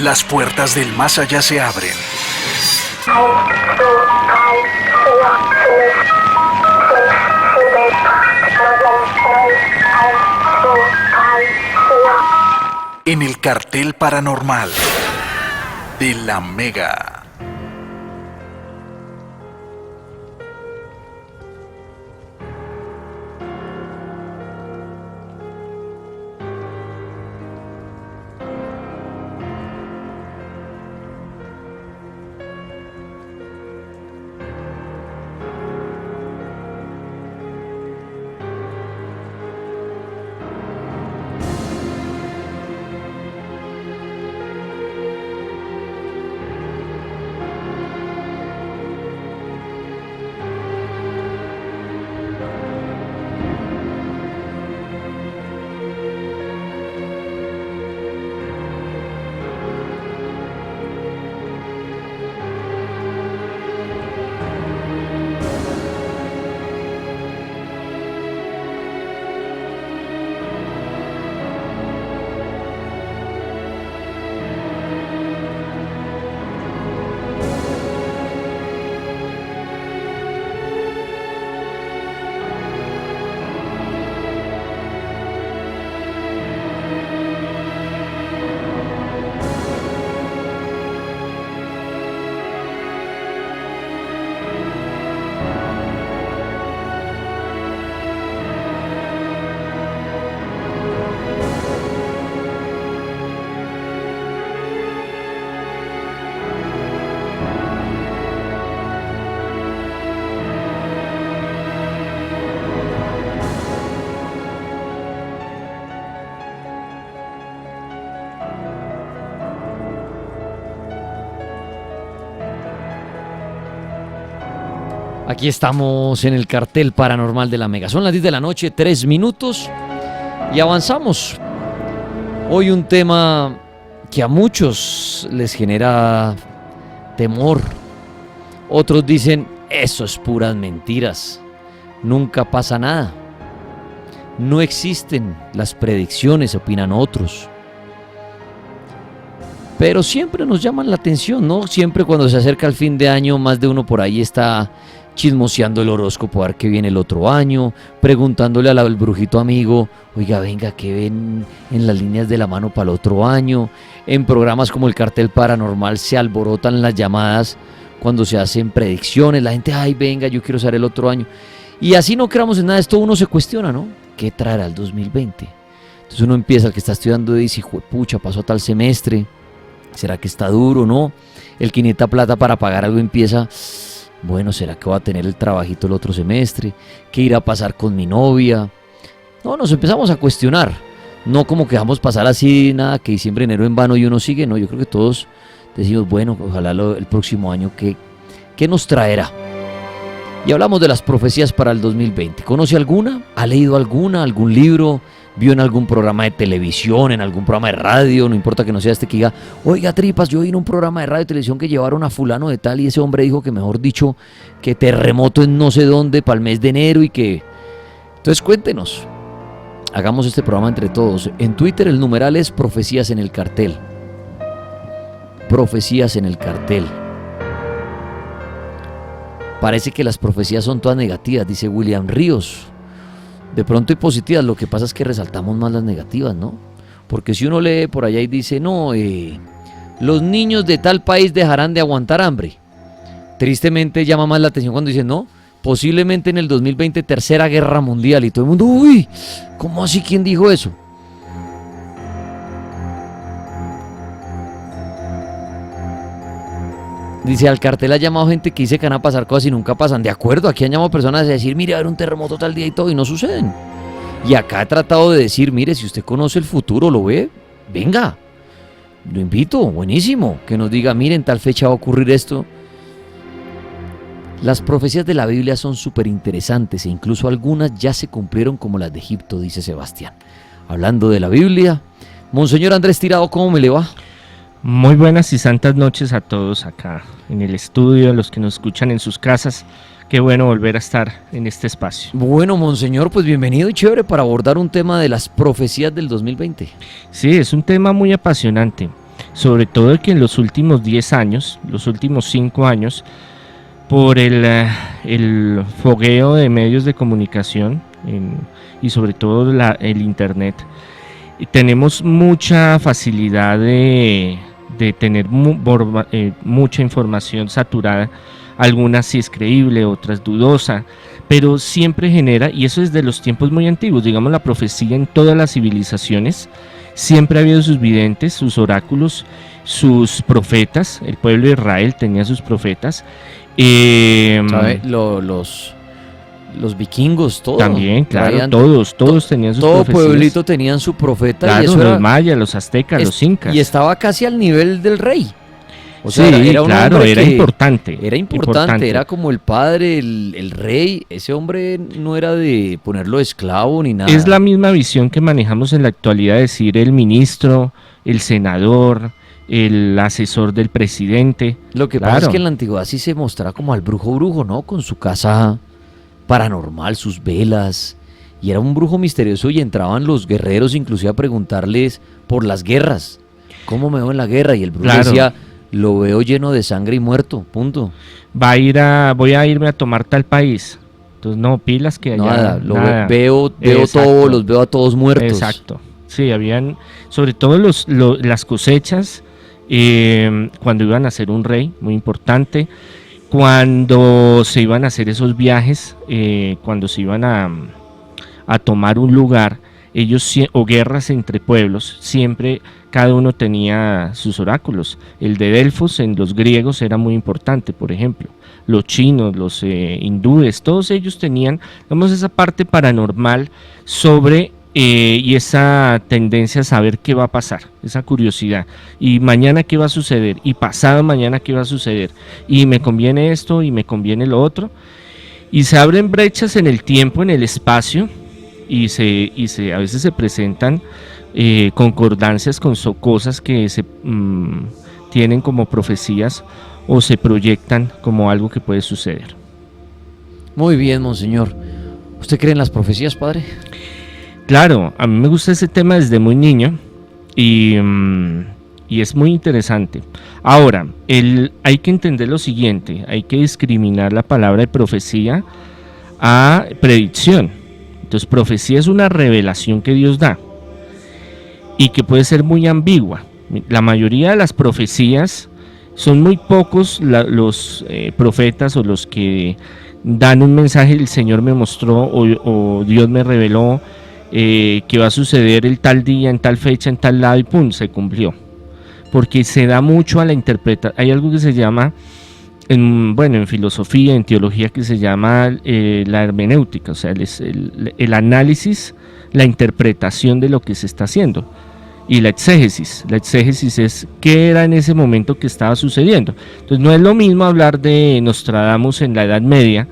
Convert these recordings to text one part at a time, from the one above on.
Las puertas del más allá se abren. En el cartel paranormal de la Mega. Aquí estamos en el cartel paranormal de la Mega. Son las 10 de la noche, 3 minutos y avanzamos. Hoy un tema que a muchos les genera temor. Otros dicen, eso es puras mentiras. Nunca pasa nada. No existen las predicciones, opinan otros. Pero siempre nos llaman la atención, ¿no? Siempre cuando se acerca el fin de año, más de uno por ahí está chismoseando el horóscopo a ver qué viene el otro año, preguntándole al brujito amigo, oiga, venga, ¿qué ven en las líneas de la mano para el otro año? En programas como el Cartel Paranormal se alborotan las llamadas cuando se hacen predicciones, la gente, ay, venga, yo quiero saber el otro año. Y así no creamos en nada de esto, uno se cuestiona, ¿no? ¿Qué traerá el 2020? Entonces uno empieza, el que está estudiando dice, juepucha, pasó a tal semestre, ¿será que está duro, no? El que necesita plata para pagar algo empieza, bueno, ¿será que voy a tener el trabajito el otro semestre? ¿Qué irá a pasar con mi novia? No, nos empezamos a cuestionar. No como que dejamos pasar así, nada, que diciembre, enero en vano y uno sigue. No, yo creo que todos decimos, bueno, ojalá el próximo año, ¿qué nos traerá? Y hablamos de las profecías para el 2020. ¿Conoce alguna? ¿Ha leído alguna? ¿Algún libro? ¿Vio en algún programa de televisión, en algún programa de radio? No importa que no sea este que diga, oiga, tripas, yo vi en un programa de radio y televisión que llevaron a fulano de tal y ese hombre dijo que, mejor dicho, que terremoto en no sé dónde para el mes de enero y que... Entonces cuéntenos, hagamos este programa entre todos. En Twitter el numeral es Profecías en el Cartel. Profecías en el Cartel. Parece que las profecías son todas negativas, dice William Ríos. De pronto hay positivas, lo que pasa es que resaltamos más las negativas, ¿no? Porque si uno lee por allá y dice, no, los niños de tal país dejarán de aguantar hambre. Tristemente llama más la atención cuando dicen, no, posiblemente en el 2020 tercera guerra mundial y todo el mundo, uy, ¿cómo así? ¿Quién dijo eso? Dice, al cartel ha llamado gente que dice que van a pasar cosas y nunca pasan. De acuerdo, aquí han llamado personas a decir, mire, va a haber un terremoto tal día y todo, y no suceden. Y acá he tratado de decir, mire, si usted conoce el futuro, lo ve, venga, lo invito, buenísimo, que nos diga, mire, en tal fecha va a ocurrir esto. Las profecías de la Biblia son súper interesantes e incluso algunas ya se cumplieron como las de Egipto, dice Sebastián. Hablando de la Biblia, Monseñor Andrés Tirado, ¿cómo me le va? Muy buenas y santas noches a todos acá en el estudio, a los que nos escuchan en sus casas. Qué bueno volver a estar en este espacio. Bueno, Monseñor, pues bienvenido y chévere para abordar un tema de las profecías del 2020. Sí, es un tema muy apasionante, sobre todo que en los últimos 10 años, los últimos 5 años, por el fogueo de medios de comunicación y sobre todo el internet, tenemos mucha facilidad de tener mucha información saturada, algunas sí es creíble, otras dudosa, pero siempre genera, y eso es de los tiempos muy antiguos, digamos la profecía en todas las civilizaciones, siempre ha habido sus videntes, sus oráculos, sus profetas. El pueblo de Israel tenía sus profetas. ¿Sabe? Los vikingos, todos. También, claro, todos tenían sus todo profecías. Pueblito tenía su profeta. Claro, y eso los mayas, los aztecas, los incas. Y estaba casi al nivel del rey. O sí, sea, era un claro, hombre era que importante. Era importante, era como el padre, el rey. Ese hombre no era de ponerlo de esclavo ni nada. Es la misma visión que manejamos en la actualidad, decir el ministro, el senador, el asesor del presidente. Lo que pasa es que en la antigüedad sí se mostraba como al brujo, ¿no? Con su casa paranormal, sus velas. Y era un brujo misterioso y entraban los guerreros inclusive a preguntarles por las guerras. ¿Cómo me veo en la guerra? Y el brujo decía, lo veo lleno de sangre y muerto, punto. Voy a irme a tomar tal país. Entonces, no, pilas que allá. Nada. Veo todo, los veo a todos muertos. Exacto. Sí, habían, sobre todo las cosechas, cuando iban a ser un rey, muy importante, cuando se iban a hacer esos viajes, cuando se iban a tomar un lugar, o guerras entre pueblos, siempre cada uno tenía sus oráculos. El de Delfos en los griegos era muy importante, por ejemplo. Los chinos, los hindúes, todos ellos tenían, digamos, esa parte paranormal sobre y esa tendencia a saber qué va a pasar, esa curiosidad. Y mañana qué va a suceder, y pasado mañana qué va a suceder, y me conviene esto y me conviene lo otro. Y se abren brechas en el tiempo, en el espacio, y a veces se presentan concordancias con cosas que se tienen como profecías o se proyectan como algo que puede suceder. Muy bien, monseñor. ¿Usted cree en las profecías, padre? Claro, a mí me gusta ese tema desde muy niño y es muy interesante. Ahora, hay que entender lo siguiente, hay que discriminar la palabra de profecía a predicción. Entonces, profecía es una revelación que Dios da y que puede ser muy ambigua. La mayoría de las profecías son muy pocos los profetas o los que dan un mensaje, el Señor me mostró o Dios me reveló que va a suceder el tal día, en tal fecha, en tal lado y pum, se cumplió. Porque se da mucho a la interpretación. Hay algo que se llama, en filosofía, en teología, que se llama la hermenéutica, o sea, el análisis, la interpretación de lo que se está haciendo. Y la exégesis es qué era en ese momento que estaba sucediendo. Entonces no es lo mismo hablar de Nostradamus en la Edad Media,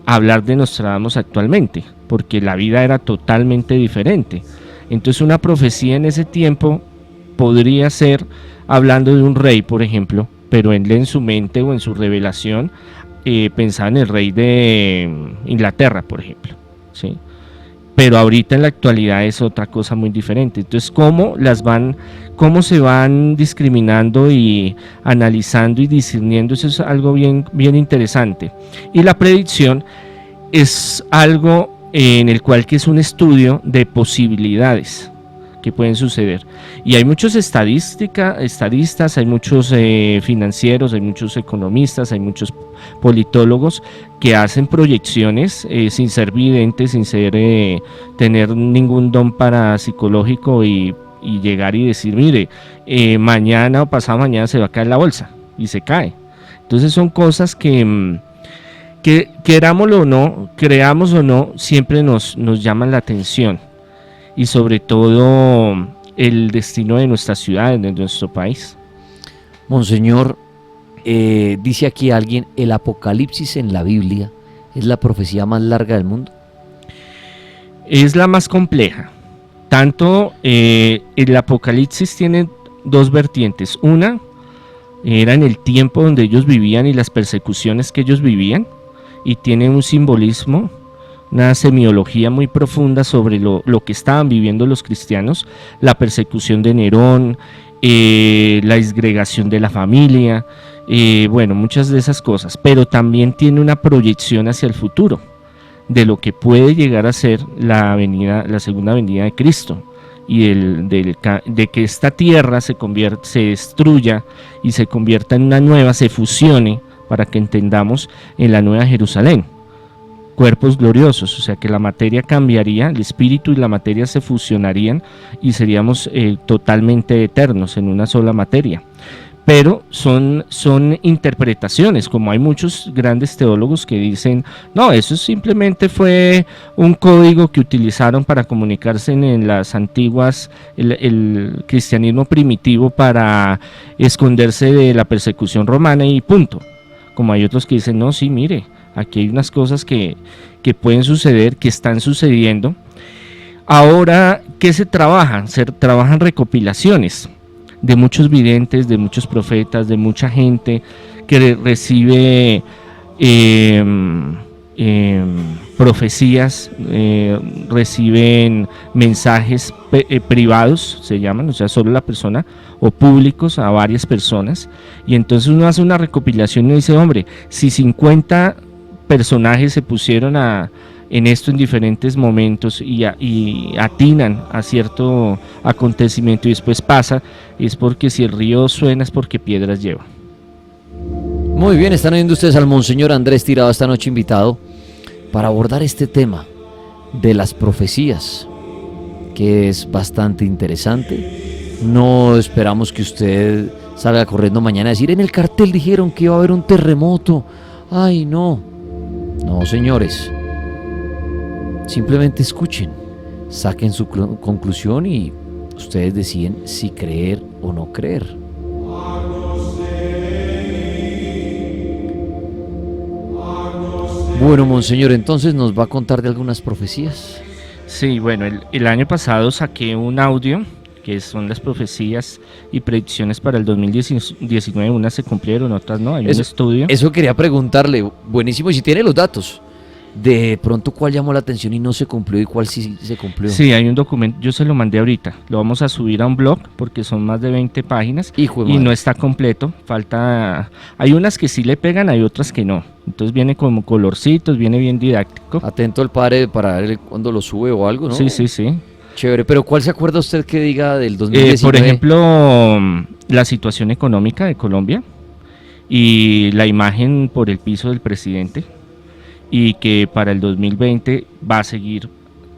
hablar de Nostradamus actualmente, porque la vida era totalmente diferente. Entonces una profecía en ese tiempo podría ser hablando de un rey, por ejemplo, pero él en su mente o en su revelación pensaba en el rey de Inglaterra, por ejemplo, ¿sí? Pero ahorita en la actualidad es otra cosa muy diferente. Entonces, ¿cómo se van discriminando y analizando y discerniendo? Eso es algo bien, bien interesante. Y la predicción es algo en el cual que es un estudio de posibilidades que pueden suceder. Y hay muchos estadistas, hay muchos financieros, hay muchos economistas, hay muchos politólogos que hacen proyecciones sin ser videntes, sin tener ningún don psicológico y llegar y decir, mire, mañana o pasado mañana se va a caer la bolsa, y se cae. Entonces son cosas que querámoslo o no, creamos o no, siempre nos llaman la atención. Y sobre todo el destino de nuestra ciudad, de nuestro país. Monseñor, dice aquí alguien, el Apocalipsis en la Biblia es la profecía más larga del mundo. Es la más compleja. Tanto el Apocalipsis tiene dos vertientes. Una era en el tiempo donde ellos vivían y las persecuciones que ellos vivían, y tiene un simbolismo, una semiología muy profunda sobre lo que estaban viviendo los cristianos, la persecución de Nerón, la disgregación de la familia, bueno, muchas de esas cosas, pero también tiene una proyección hacia el futuro de lo que puede llegar a ser la segunda venida de Cristo, y de que esta tierra se destruya y se convierta en una nueva, se fusione, para que entendamos, en la nueva Jerusalén, cuerpos gloriosos, o sea que la materia cambiaría, el espíritu y la materia se fusionarían y seríamos totalmente eternos en una sola materia. Pero son interpretaciones, como hay muchos grandes teólogos que dicen, no, eso simplemente fue un código que utilizaron para comunicarse en las antiguas, el cristianismo primitivo, para esconderse de la persecución romana y punto. Como hay otros que dicen, no, sí, mire, aquí hay unas cosas que pueden suceder, que están sucediendo. Ahora, ¿qué se trabaja? Se trabajan recopilaciones de muchos videntes, de muchos profetas, de mucha gente que recibe profecías, reciben mensajes privados, se llaman, o sea, solo la persona, o públicos a varias personas, y entonces uno hace una recopilación y dice, hombre, si 50 personajes se pusieron en esto en diferentes momentos y atinan a cierto acontecimiento y después pasa, es porque si el río suena es porque piedras lleva. Muy bien, están oyendo ustedes al Monseñor Andrés Tirado esta noche invitado para abordar este tema de las profecías, que es bastante interesante. No esperamos que usted salga corriendo mañana a decir, en el cartel dijeron que iba a haber un terremoto. Ay, no. No, señores. Simplemente escuchen, saquen su conclusión y ustedes deciden si creer o no creer. Bueno, Monseñor, entonces nos va a contar de algunas profecías. Sí, bueno, el año pasado saqué un audio que son las profecías y predicciones para el 2019, unas se cumplieron, otras no, hay un estudio. Eso quería preguntarle, buenísimo, y si tiene los datos, de pronto cuál llamó la atención y no se cumplió y cuál sí se cumplió. Sí, hay un documento, yo se lo mandé ahorita, lo vamos a subir a un blog porque son más de 20 páginas y no está completo, hay unas que sí le pegan, hay otras que no, entonces viene como colorcitos, viene bien didáctico. Atento al padre para ver cuando lo sube o algo, ¿no? Sí. Chévere, pero ¿cuál se acuerda usted que diga del 2019? Por ejemplo, la situación económica de Colombia y la imagen por el piso del presidente, y que para el 2020 va a seguir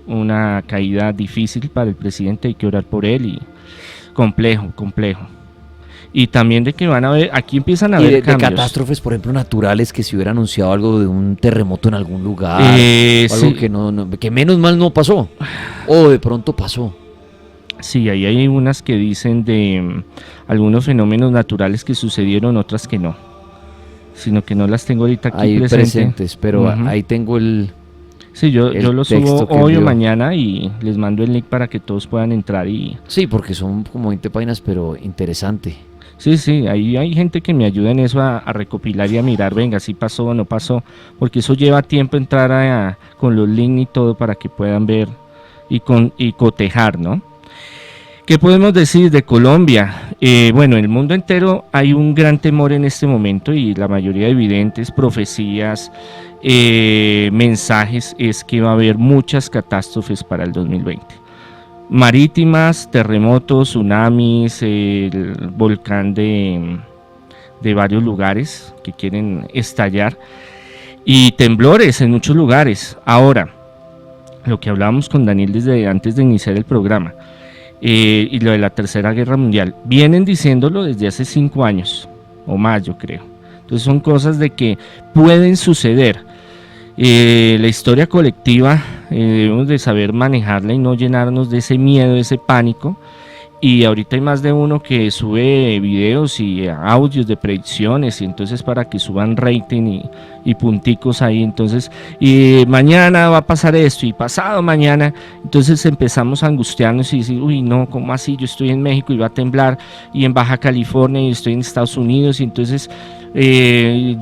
una caída difícil para el presidente, hay que orar por él, y complejo. Y también de que van a haber, aquí empiezan a haber cambios. De catástrofes, por ejemplo, naturales, que se hubiera anunciado algo de un terremoto en algún lugar, algo sí, que menos mal no pasó, o de pronto pasó. Sí, ahí hay unas que dicen de algunos fenómenos naturales que sucedieron, otras que no, sino que no las tengo ahorita aquí ahí presentes, pero ahí tengo el... Sí, yo lo subo hoy o mañana y les mando el link para que todos puedan entrar y... Sí, porque son como 20 páginas, pero interesante. Sí, ahí hay gente que me ayuda en eso a recopilar y a mirar, venga, si pasó o no pasó, porque eso lleva tiempo entrar con los links y todo para que puedan ver y cotejar, ¿no? ¿Qué podemos decir de Colombia? Bueno, en el mundo entero hay un gran temor en este momento y la mayoría de videntes, profecías, mensajes es que va a haber muchas catástrofes para el 2020. Marítimas, terremotos, tsunamis, el volcán de varios lugares que quieren estallar y temblores en muchos lugares. Ahora, lo que hablábamos con Daniel desde antes de iniciar el programa, y lo de la Tercera Guerra Mundial, vienen diciéndolo desde hace 5 años o más, yo creo. Entonces son cosas de que pueden suceder. La historia colectiva debemos de saber manejarla y no llenarnos de ese miedo, de ese pánico. Y ahorita hay más de uno que sube videos y audios de predicciones, y entonces para que suban rating y punticos ahí, entonces y mañana va a pasar esto y pasado mañana, entonces empezamos a angustiarnos y decir, uy no, ¿cómo así? Yo estoy en México y va a temblar, y en Baja California y estoy en Estados Unidos, y entonces el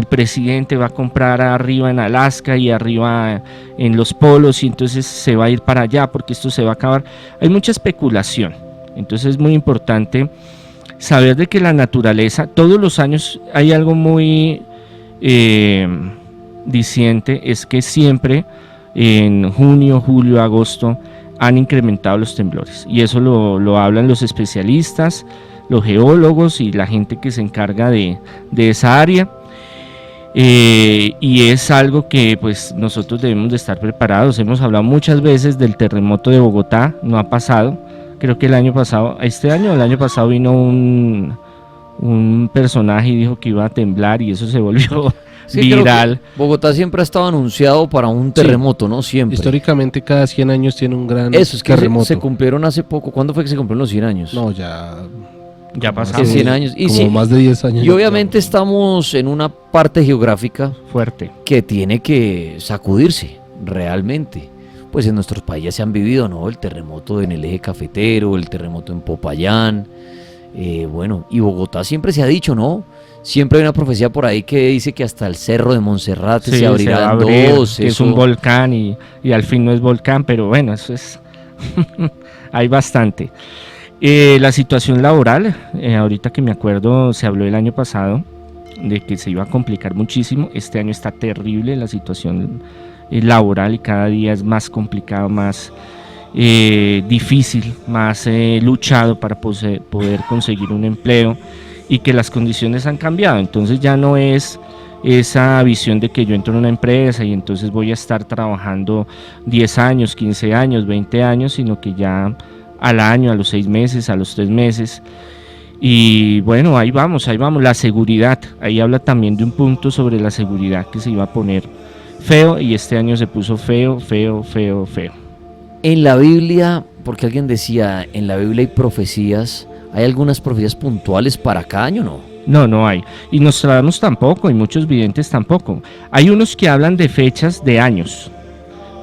presidente va a comprar arriba en Alaska y arriba en los polos, y entonces se va a ir para allá porque esto se va a acabar. Hay mucha especulación Entonces es muy importante saber de que la naturaleza, todos los años hay algo muy diciente, es que siempre en junio, julio, agosto han incrementado los temblores, y eso lo hablan los especialistas, los geólogos y la gente que se encarga de esa área. Y es algo que pues nosotros debemos de estar preparados. Hemos hablado muchas veces del terremoto de Bogotá, no ha pasado. Creo que el año pasado vino un personaje y dijo que iba a temblar, y eso se volvió Sí, viral. Bogotá siempre ha estado anunciado para un terremoto, ¿no? Siempre. Históricamente cada 100 años tiene un gran Eso es que terremoto. se cumplieron hace poco. ¿Cuándo fue que se cumplieron los 100 años? No, ya pasaron. 100 años. Y, como sí, más de 10 años. y obviamente estamos en una parte geográfica Fuerte. que tiene que sacudirse realmente. Pues en nuestros países se han vivido, ¿no? El terremoto en el eje cafetero, el terremoto en Popayán. Bueno, y Bogotá siempre se ha dicho, ¿no? Siempre hay una profecía por ahí que dice que hasta el cerro de Monserrate Sí, se abrirá va a en abrir, dos. que es un volcán y al fin no es volcán, pero bueno, eso es hay bastante. La situación laboral, ahorita que me acuerdo, se habló el año pasado de que se iba a complicar muchísimo. Este año está terrible la situación laboral, y cada día es más complicado, más difícil, más luchado para poder conseguir un empleo, y que las condiciones han cambiado. Entonces ya no es esa visión de que yo entro en una empresa y entonces voy a estar trabajando 10 años, 15 años, 20 años, sino que ya al año, a los 6 meses, a los 3 meses. Y bueno, ahí vamos, la seguridad. Ahí habla también de un punto sobre la seguridad que se iba a poner feo, y este año se puso feo. En la Biblia, porque alguien decía, en la Biblia hay profecías, ¿hay algunas profecías puntuales para cada año, no? No hay. Y Nostradamus tampoco, y muchos videntes tampoco. Hay unos que hablan de fechas de años,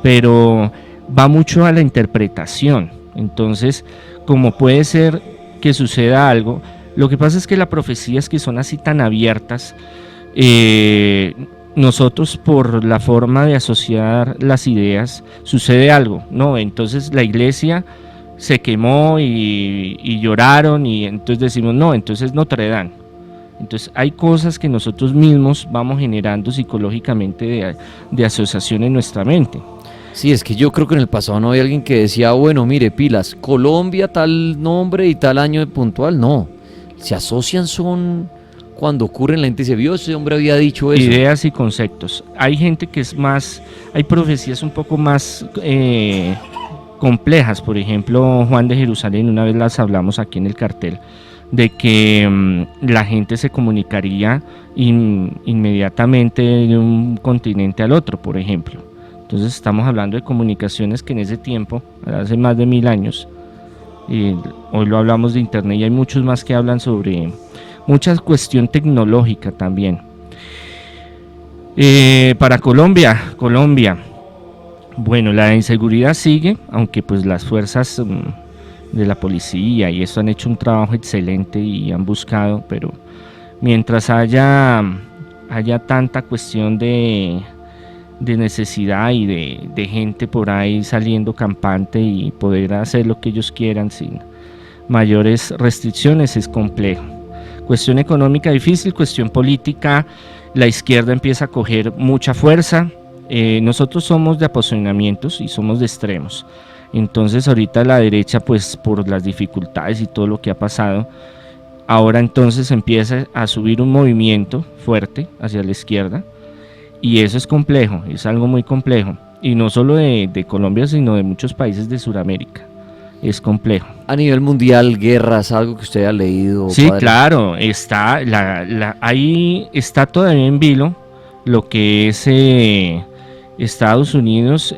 pero va mucho a la interpretación. Entonces, como puede ser que suceda algo, lo que pasa es que las profecías que son así tan abiertas, nosotros por la forma de asociar las ideas, sucede algo, ¿no? Entonces la iglesia se quemó y lloraron, y entonces decimos, no, entonces Notre Dame. Entonces hay cosas que nosotros mismos vamos generando psicológicamente de asociación en nuestra mente. Sí, es que yo creo que en el pasado no había alguien que decía, bueno, mire, pilas, Colombia tal nombre y tal año de puntual. No, se asocian son cuando ocurren, la gente dice, vio, ese hombre había dicho eso. Ideas y conceptos. Hay gente que es más, hay profecías un poco más complejas. Por ejemplo, Juan de Jerusalén, una vez las hablamos aquí en el cartel, de que la gente se comunicaría inmediatamente de un continente al otro, por ejemplo. Entonces estamos hablando de comunicaciones que en ese tiempo, hace más de 1000 años, y hoy lo hablamos de internet, y hay muchos más que hablan sobre mucha cuestión tecnológica también. Para Colombia, bueno, la inseguridad sigue, aunque pues las fuerzas de la policía y eso han hecho un trabajo excelente y han buscado, pero mientras haya tanta cuestión de necesidad y de gente por ahí saliendo campante y poder hacer lo que ellos quieran sin mayores restricciones, es complejo. Cuestión económica difícil, cuestión política, la izquierda empieza a coger mucha fuerza. Nosotros somos de aposicionamientos y somos de extremos. Entonces ahorita la derecha, pues por las dificultades y todo lo que ha pasado, ahora entonces empieza a subir un movimiento fuerte hacia la izquierda, y eso es complejo, es algo muy complejo, y no solo de Colombia, sino de muchos países de Sudamérica. Es complejo. A nivel mundial, guerras, algo que usted haya leído. Sí, padre. claro, está ahí está todavía en vilo lo que es Estados Unidos,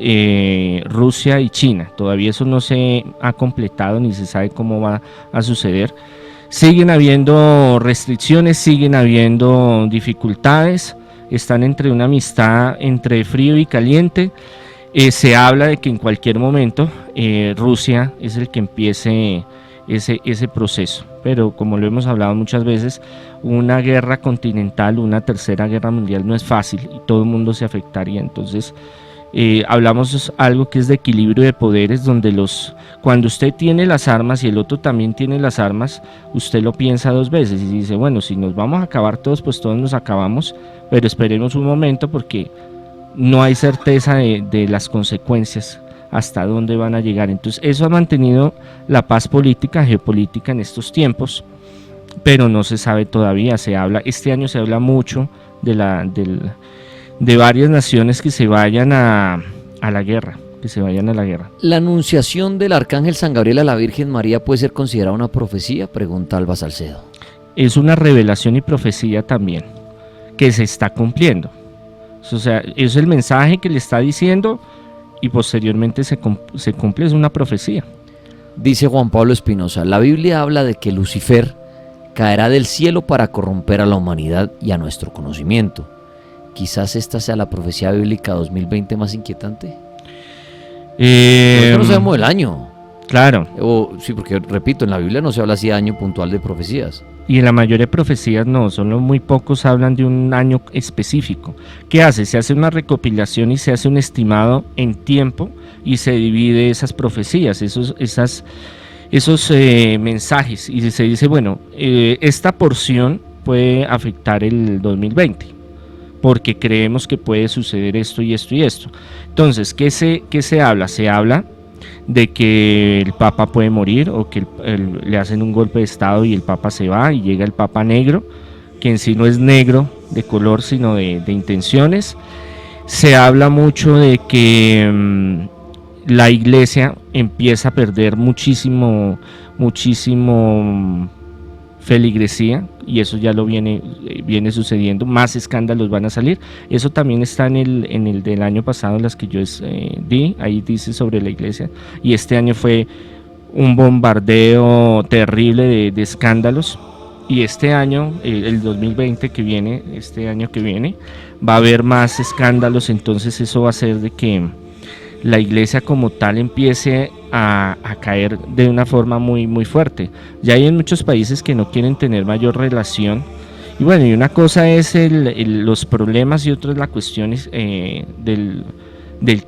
Rusia y China. Todavía eso no se ha completado ni se sabe cómo va a suceder. Siguen habiendo restricciones, siguen habiendo dificultades, están entre una amistad entre frío y caliente. Se habla de que en cualquier momento Rusia es el que empiece ese proceso, pero como lo hemos hablado muchas veces, una guerra continental, una tercera guerra mundial no es fácil y todo el mundo se afectaría. Entonces Hablamos algo que es de equilibrio de poderes, donde cuando usted tiene las armas y el otro también tiene las armas, usted lo piensa dos veces y dice, bueno, si nos vamos a acabar todos, pues todos nos acabamos, pero esperemos un momento porque no hay certeza de las consecuencias, hasta dónde van a llegar. Entonces eso ha mantenido la paz política, geopolítica en estos tiempos, pero no se sabe todavía. Este año se habla mucho de varias naciones que se vayan a la guerra, ¿La anunciación del arcángel San Gabriel a la Virgen María puede ser considerada una profecía? Pregunta Alba Salcedo. Es una revelación y profecía también, que se está cumpliendo. O sea, es el mensaje que le está diciendo y posteriormente se cumple, es una profecía. Dice Juan Pablo Espinosa, la Biblia habla de que Lucifer caerá del cielo para corromper a la humanidad y a nuestro conocimiento. Quizás esta sea la profecía bíblica 2020 más inquietante. No sabemos el año. Claro. Sí, porque repito, en la Biblia no se habla así de año puntual de profecías. Y en la mayoría de profecías no, solo muy pocos hablan de un año específico. ¿Qué hace? Se hace una recopilación y se hace un estimado en tiempo y se divide esas profecías, esos mensajes, y se dice, bueno, esta porción puede afectar el 2020. Porque creemos que puede suceder esto y esto y esto. Entonces, ¿qué se habla? Se habla de que el Papa puede morir o que le hacen un golpe de estado y el Papa se va y llega el Papa negro, que en sí no es negro de color sino de intenciones. Se habla mucho de que la Iglesia empieza a perder muchísimo feligresía, y eso ya lo viene sucediendo, más escándalos van a salir. Eso también está en el del año pasado, en las que yo di, ahí dice sobre la Iglesia, y este año fue un bombardeo terrible de escándalos, y este año, el 2020 que viene, va a haber más escándalos. Entonces eso va a hacer de que la Iglesia como tal empiece a caer de una forma muy, muy fuerte. Ya hay en muchos países que no quieren tener mayor relación. Y bueno, y una cosa es los problemas y otra es la cuestión del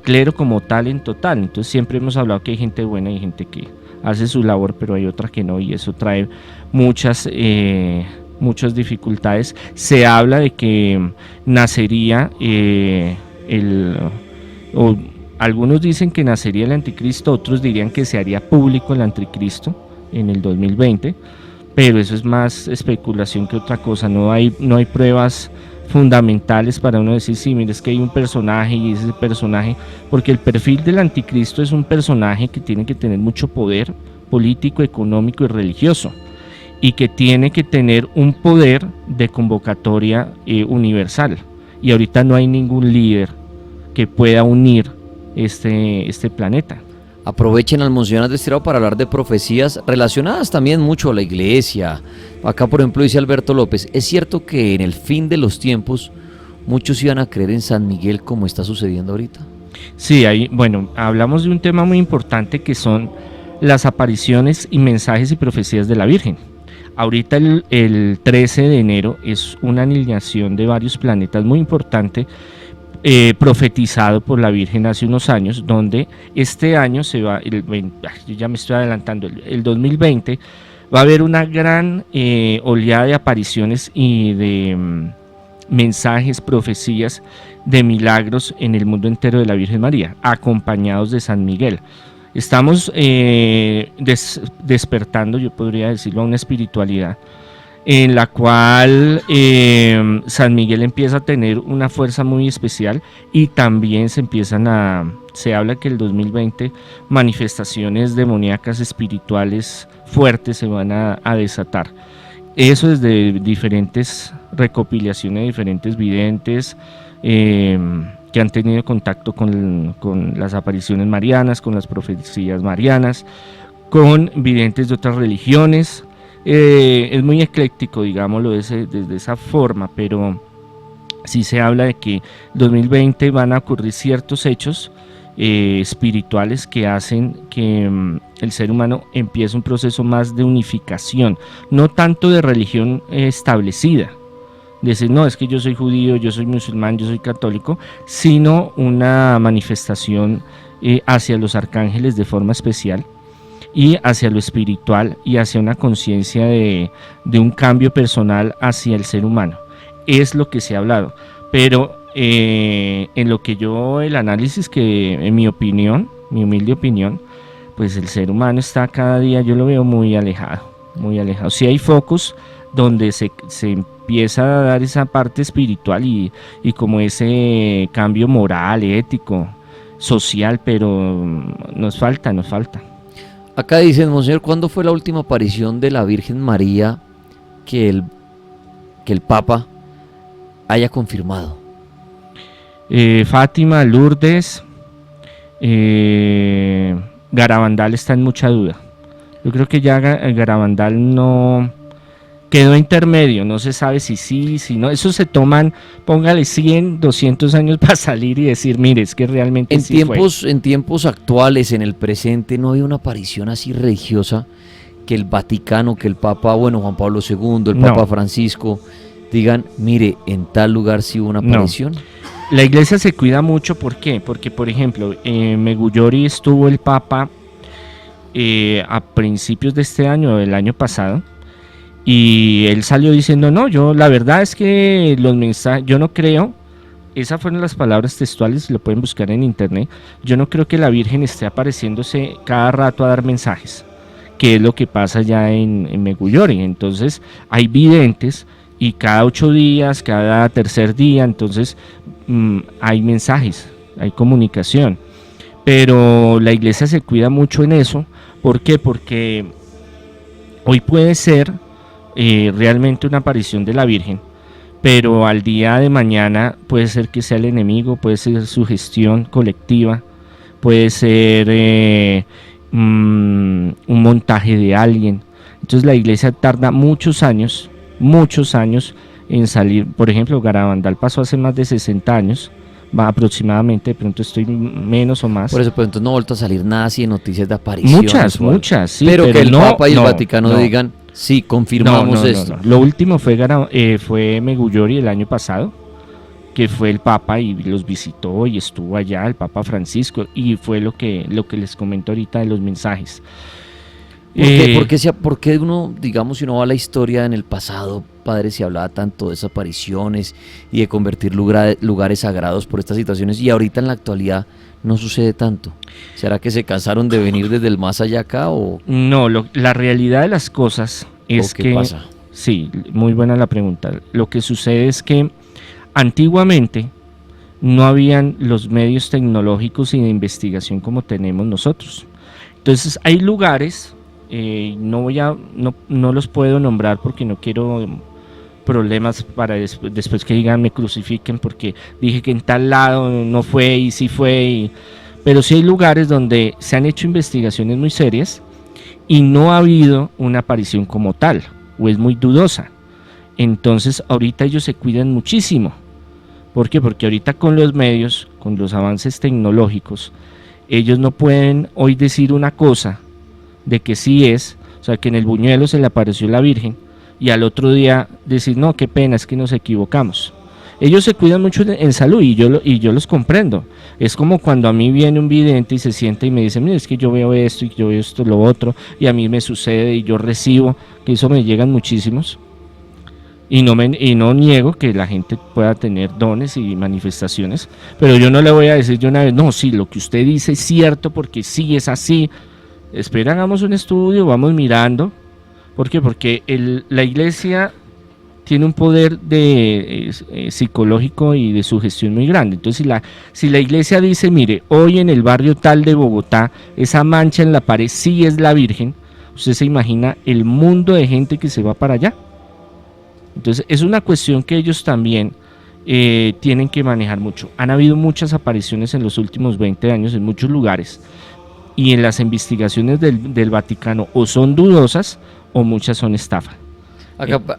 clero como tal en total. Entonces siempre hemos hablado que hay gente buena y gente que hace su labor, pero hay otra que no, y eso trae muchas dificultades. Se habla de que nacería algunos dicen que nacería el anticristo, otros dirían que se haría público el anticristo en el 2020, pero eso es más especulación que otra cosa. No hay pruebas fundamentales para uno decir, sí, mire, es que hay un personaje y ese personaje, porque el perfil del anticristo es un personaje que tiene que tener mucho poder político, económico y religioso, y que tiene que tener un poder de convocatoria universal, y ahorita no hay ningún líder que pueda unir este planeta. Aprovechen al Monseñor Estirado para hablar de profecías relacionadas también mucho a la Iglesia. Acá, por ejemplo, dice Alberto López, ¿es cierto que en el fin de los tiempos muchos iban a creer en San Miguel como está sucediendo ahorita? Sí, hablamos de un tema muy importante que son las apariciones y mensajes y profecías de la Virgen. Ahorita el 13 de enero es una alineación de varios planetas muy importante, profetizado por la Virgen hace unos años, donde este año yo ya me estoy adelantando, el 2020 va a haber una gran oleada de apariciones y de mensajes, profecías de milagros en el mundo entero de la Virgen María, acompañados de San Miguel. Estamos despertando, yo podría decirlo, a una espiritualidad en la cual San Miguel empieza a tener una fuerza muy especial, y también se habla que el 2020 manifestaciones demoníacas espirituales fuertes se van a desatar. Eso es de diferentes recopilaciones, de diferentes videntes que han tenido contacto con las apariciones marianas, con las profecías marianas, con videntes de otras religiones. Es muy ecléctico, digámoslo desde esa forma, pero sí se habla de que en 2020 van a ocurrir ciertos hechos espirituales que hacen que el ser humano empiece un proceso más de unificación, no tanto de religión establecida, decir, no, es que yo soy judío, yo soy musulmán, yo soy católico, sino una manifestación hacia los arcángeles de forma especial y hacia lo espiritual y hacia una conciencia de un cambio personal hacia el ser humano. Es lo que se ha hablado, pero en lo que el análisis que, en mi opinión, mi humilde opinión, pues el ser humano está cada día, yo lo veo muy alejado, muy alejado. Sí hay focos donde se empieza a dar esa parte espiritual y como ese cambio moral, ético, social, pero nos falta. Acá dicen, monseñor, ¿cuándo fue la última aparición de la Virgen María que el Papa haya confirmado? Fátima, Lourdes, Garabandal está en mucha duda. Yo creo que ya Garabandal no quedó intermedio, no se sabe si sí, si no. Eso se toman, póngale 100, 200 años para salir y decir, mire, es que realmente En tiempos actuales, en el presente, no había una aparición así religiosa que el Vaticano, que el Papa, bueno, Juan Pablo II, el Papa Francisco, digan, mire, en tal lugar sí hubo una aparición. La iglesia se cuida mucho, ¿por qué? Porque, por ejemplo, en Medjugorje estuvo el Papa a principios de este año, del año pasado, y él salió diciendo, no, yo la verdad es que los mensajes, yo no creo, esas fueron las palabras textuales, lo pueden buscar en internet, yo no creo que la Virgen esté apareciéndose cada rato a dar mensajes, que es lo que pasa ya en Medjugorje. Entonces hay videntes y cada 8 días, cada tercer día, entonces hay mensajes, hay comunicación, pero la iglesia se cuida mucho en eso. ¿Por qué? Porque hoy puede ser realmente una aparición de la Virgen, pero al día de mañana puede ser que sea el enemigo, puede ser sugestión colectiva, puede ser un montaje de alguien. Entonces la iglesia tarda muchos años en salir. Por ejemplo, Garabandal pasó hace más de 60 años, va aproximadamente, de pronto estoy menos o más. Por eso, pero entonces no ha vuelto a salir nada así de noticias de apariciones. Muchas, sí. Pero que el Papa y el Vaticano digan, sí, confirmamos esto. No. Lo último fue Medjugorje el año pasado, que fue el Papa y los visitó y estuvo allá, el Papa Francisco, y fue lo que les comento ahorita de los mensajes. ¿Por qué uno, digamos, si uno va a la historia en el pasado, padre, se hablaba tanto de esas apariciones y de convertir lugares sagrados por estas situaciones, y ahorita en la actualidad no sucede tanto? ¿Será que se cansaron de venir desde el más allá acá o...? No, la realidad de las cosas es ¿qué pasa? Sí, muy buena la pregunta. Lo que sucede es que antiguamente no habían los medios tecnológicos y de investigación como tenemos nosotros. Entonces hay lugares... no los puedo nombrar porque no quiero problemas para después que digan me crucifiquen porque dije que en tal lado no fue y sí fue, pero sí hay lugares donde se han hecho investigaciones muy serias y no ha habido una aparición como tal, o es muy dudosa. Entonces ahorita ellos se cuidan muchísimo. ¿Por qué? Porque ahorita con los medios, con los avances tecnológicos, ellos no pueden hoy decir una cosa de que sí es, o sea, que en el buñuelo se le apareció la Virgen y al otro día decir, no, qué pena, es que nos equivocamos. Ellos se cuidan mucho en salud y yo los comprendo. Es como cuando a mí viene un vidente y se sienta y me dice, mira, es que yo veo esto y yo veo esto, lo otro, y a mí me sucede y yo recibo, que eso me llegan muchísimos. Y no niego que la gente pueda tener dones y manifestaciones, pero yo no le voy a decir de una vez, no, sí, lo que usted dice es cierto porque sí es así. Espera, hagamos un estudio, vamos mirando. ¿Por qué? Porque la iglesia tiene un poder psicológico y de sugestión muy grande. Entonces, si la iglesia dice, mire, hoy en el barrio tal de Bogotá, esa mancha en la pared sí es la Virgen, usted se imagina el mundo de gente que se va para allá. Entonces, es una cuestión que ellos también tienen que manejar mucho. Han habido muchas apariciones en los últimos 20 años en muchos lugares. Y en las investigaciones del Vaticano o son dudosas o muchas son estafa.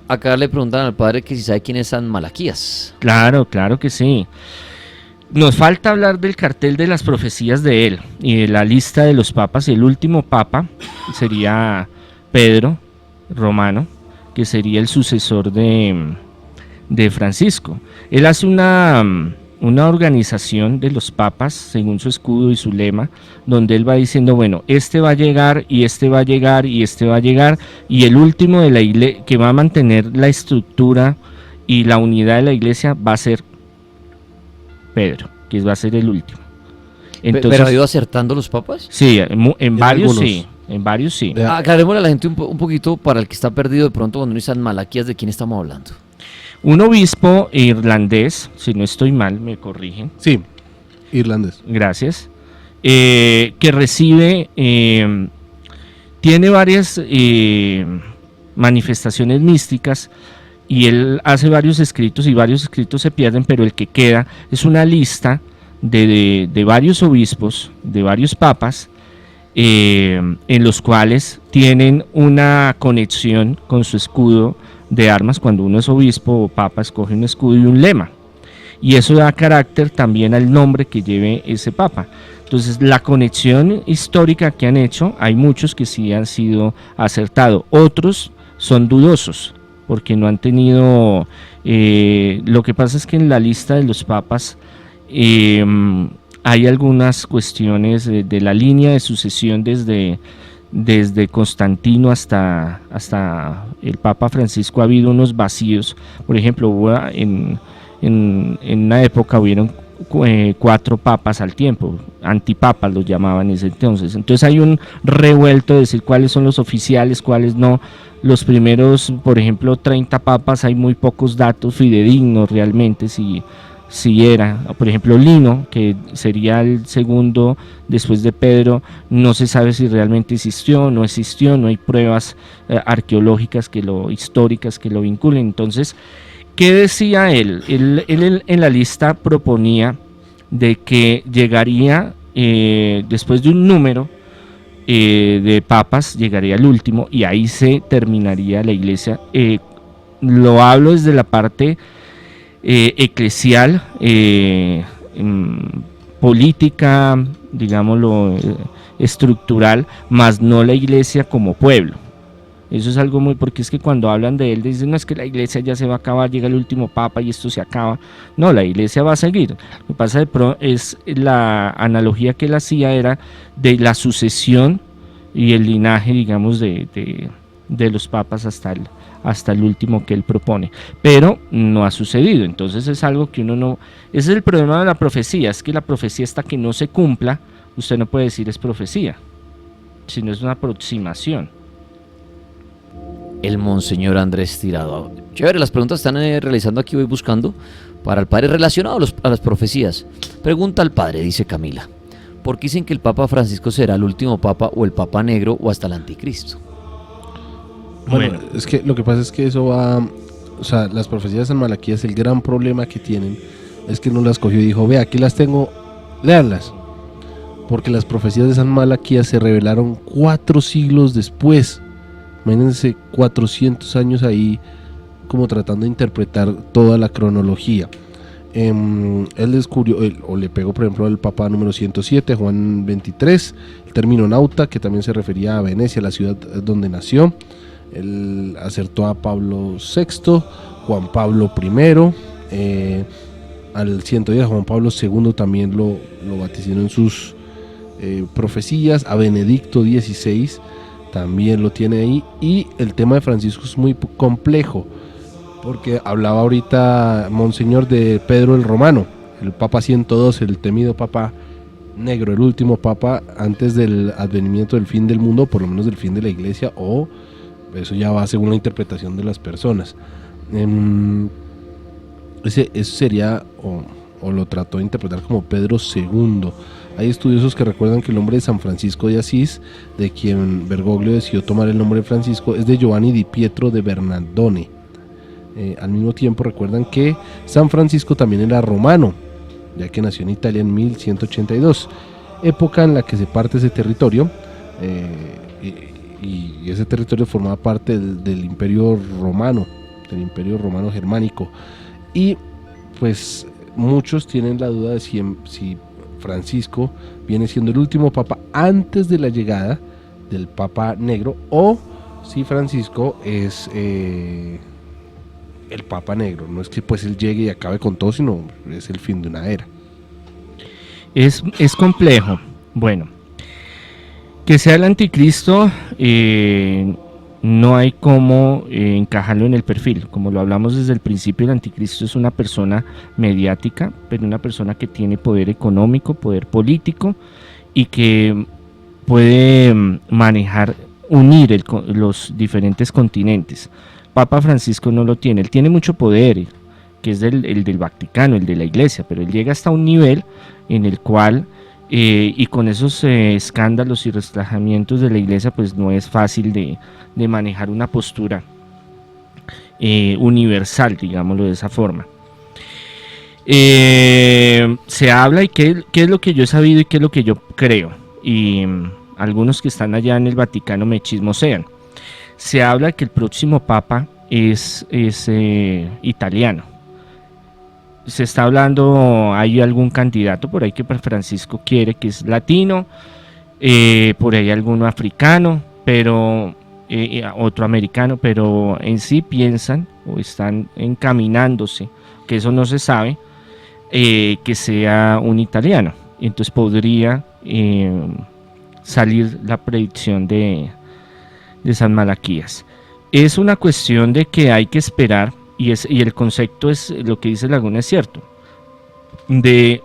Acá le preguntan al padre que si sabe quién es San Malaquías. Claro que sí. Nos falta hablar del cartel de las profecías de él y de la lista de los papas. El último papa sería Pedro Romano, que sería el sucesor de de Francisco. Él hace una organización de los papas según su escudo y su lema, donde él va diciendo, bueno, este va a llegar y este va a llegar y este va a llegar, y el último de la iglesia que va a mantener la estructura y la unidad de la iglesia va a ser Pedro, que va a ser el último. Entonces, ¿Pero ha ido acertando los papas? sí, en varios algunos. sí, en varios sí. Aclarémosle a la gente un poquito, para el que está perdido de pronto cuando uno dice Malaquías, ¿de quién estamos hablando? Un obispo irlandés, si no estoy mal, me corrigen. Sí, irlandés. Gracias. Que recibe, tiene varias manifestaciones místicas y él hace varios escritos y varios escritos se pierden, pero el que queda es una lista de varios obispos, de varios papas, en los cuales tienen una conexión con su escudo de armas. Cuando uno es obispo o papa, escoge un escudo y un lema, y eso da carácter también al nombre que lleve ese papa. Entonces, la conexión histórica que han hecho, hay muchos que sí han sido acertados, otros son dudosos porque no han tenido, lo que pasa es que en la lista de los papas hay algunas cuestiones de la línea de sucesión desde Constantino hasta el Papa Francisco. Ha habido unos vacíos. Por ejemplo, en una época hubieron 4 papas al tiempo, antipapas los llamaban en ese entonces. Entonces hay un revuelto de decir cuáles son los oficiales, cuáles no. Los primeros, por ejemplo, 30 papas, hay muy pocos datos fidedignos realmente si era, por ejemplo, Lino, que sería el segundo después de Pedro, no se sabe si realmente existió, no existió, no hay pruebas arqueológicas históricas que lo vinculen. Entonces, ¿qué decía él? Él en la lista proponía de que llegaría después de un número de papas, llegaría el último y ahí se terminaría la iglesia. Lo hablo desde la parte eclesial, política, digámoslo, estructural, más no la iglesia como pueblo. Eso es algo muy, porque es que cuando hablan de él dicen, no, es que la iglesia ya se va a acabar, llega el último papa y esto se acaba. No, la iglesia va a seguir. Lo que pasa es la analogía que él hacía era de la sucesión y el linaje, digamos, de los papas hasta el último que él propone, pero no ha sucedido. Entonces es algo que uno no, ese es el problema de la profecía, es que la profecía hasta que no se cumpla, usted no puede decir es profecía, sino es una aproximación. El Monseñor Andrés Tirado. Chévere, las preguntas están realizando aquí, voy buscando para el padre relacionado a las profecías. Pregunta al padre, dice Camila, ¿por qué dicen que el Papa Francisco será el último papa o el Papa Negro o hasta el Anticristo? Bueno, es que lo que pasa es que eso va, o sea, las profecías en Malaquías, el gran problema que tienen es que no las cogió y dijo, vea, aquí las tengo, léanlas. Porque las profecías de San Malaquías se revelaron 4 siglos después. Imagínense 400 años ahí como tratando de interpretar toda la cronología. Él descubrió, o le pegó por ejemplo al Papa número 107, Juan 23, el término nauta, que también se refería a Venecia, la ciudad donde nació. Él acertó a Pablo VI, Juan Pablo I, al 110 Juan Pablo II también lo vaticinó en sus profecías, a Benedicto XVI también lo tiene ahí, y el tema de Francisco es muy complejo, porque hablaba ahorita Monseñor de Pedro el Romano, el Papa 112, el temido Papa Negro, el último Papa antes del advenimiento del fin del mundo, por lo menos del fin de la iglesia, o eso ya va según la interpretación de las personas. Eso sería, o lo trató de interpretar como Pedro II. Hay estudiosos que recuerdan que el nombre de San Francisco de Asís, de quien Bergoglio decidió tomar el nombre de Francisco, es de Giovanni di Pietro de Bernardone. Al mismo tiempo recuerdan que San Francisco también era romano, ya que nació en Italia en 1182, época en la que se parte ese territorio, y ese territorio formaba parte del Imperio Romano, Germánico, y pues muchos tienen la duda de si Francisco viene siendo el último papa antes de la llegada del Papa Negro, o si Francisco es el Papa Negro. No es que pues él llegue y acabe con todo, sino es el fin de una era. Es complejo. Bueno, que sea el anticristo, no hay cómo encajarlo en el perfil. Como lo hablamos desde el principio, el anticristo es una persona mediática, pero una persona que tiene poder económico, poder político y que puede manejar, unir los diferentes continentes. Papa Francisco no lo tiene, él tiene mucho poder, que es el del Vaticano, el de la Iglesia, pero él llega hasta un nivel en el cual, y con esos escándalos y resquebrajamientos de la Iglesia, pues no es fácil de manejar una postura universal, digámoslo de esa forma. Se habla, y qué es lo que yo he sabido y qué es lo que yo creo, y algunos que están allá en el Vaticano me chismosean. Se habla que el próximo Papa es italiano. Se está hablando, hay algún candidato por ahí que Francisco quiere, que es latino, por ahí alguno africano, pero otro americano, pero en sí piensan o están encaminándose, que eso no se sabe, que sea un italiano. Entonces podría salir la predicción de San Malaquías. Es una cuestión de que hay que esperar, y el concepto es lo que dice Laguna, es cierto, de